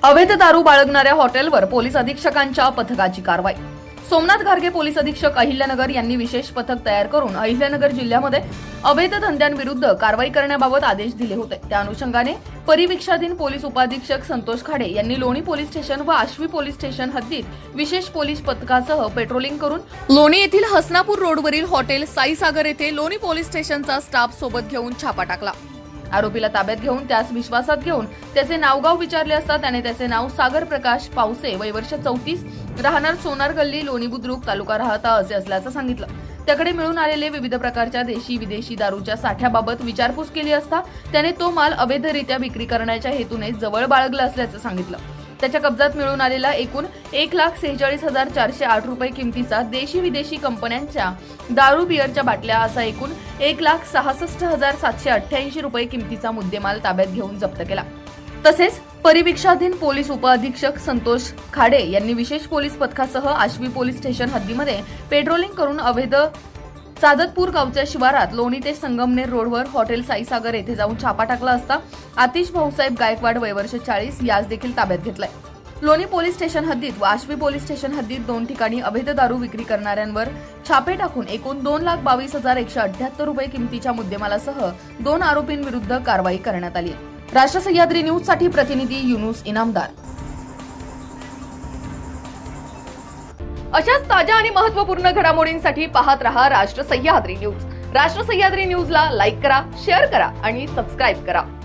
अवैध दारू बाळगणाऱ्या हॉटेलवर पोलीस अधीक्षकांच्या पथकाची कारवाई। सोमनाथ घारगे पोलीस अधीक्षक अहिल्यानगर यांनी विशेष पथक तयार करून अहिल्यानगर जिल्ह्यामध्ये अवैध धंद्यांविरुद्ध कारवाई करण्याबाबत आदेश दिले होते। त्या अनुषंगाने परिवीक्षाधीन पोलीस उपाधीक्षक संतोष खाडे यांनी लोणी पोलीस स्टेशन व आश्वी पोलीस स्टेशन हद्दीत विशेष पोलीस पथकासह पेट्रोलिंग करून लोणी येथील हसनापूर रोडवरील हॉटेल साईसागर येथे लोणी पोलीस स्टेशनचा स्टाफ सोबत घेऊन छापा टाकला। आरोपीला ताब्यात घेऊन त्यास विश्वासात घेऊन त्याचे नावगाव विचारले असता त्याने त्याचे नाव सागर प्रकाश पावसे, वय वर्ष 34, राहणार सोनार गल्ली, लोणी बुद्रुक, तालुका राहता असे असल्याचं सांगितलं। त्याकडे मिळून आलेले विविध प्रकारच्या देशी विदेशी दारूच्या साठ्याबाबत विचारपूस केली असता त्याने तो माल अवैधरित्या विक्री करण्याच्या हेतूने जवळ बाळगला असल्याचं सांगितलं। त्याच्या कब्जात मिळून आलेला एकूण 1,46,408 रुपये किमतीचा देशी विदेशी कंपन्यांच्या दारू बिअरच्या बाटल्या असा एकूण 1,66,788 रुपये किमतीचा मुद्देमाल ताब्यात घेऊन जप्त केला। तसेच परिवीक्षाधीन पोलीस उपअधीक्षक संतोष खाडे यांनी विशेष पोलीस पथकासह आश्वी पोलीस स्टेशन हद्दीमध्ये पेट्रोलिंग करून अवैध सादतपूर गावच्या शिवारात लोणी ते संगमनेर रोडवर हॉटेल साईसागर येथे जाऊन छापा टाकला असता आतिश भाऊसाहेब गायकवाड, वय वर्ष 40, यास देखील ताब्यात घेतलाय। लोणी पोलीस स्टेशन हद्दीत व आश्वी पोलीस स्टेशन हद्दीत 2 ठिकाणी अवैध दारू विक्री करणाऱ्यांवर छापे टाकून एकूण 2,22,178 रुपये किमतीच्या मुद्देमालासह 2 आरोपींविरुद्ध कारवाई करण्यात आली आहे। राष्ट्र सह्याद्री न्यूज साठी प्रतिनिधी युनुस इनामदार। अशाच ताज्या आणि महत्त्वपूर्ण घडामोडींसाठी पाहत रहा राष्ट्र सह्याद्री न्यूज। राष्ट्र सह्याद्री न्यूजला लाईक करा, शेअर करा आणि सबस्क्राईब करा।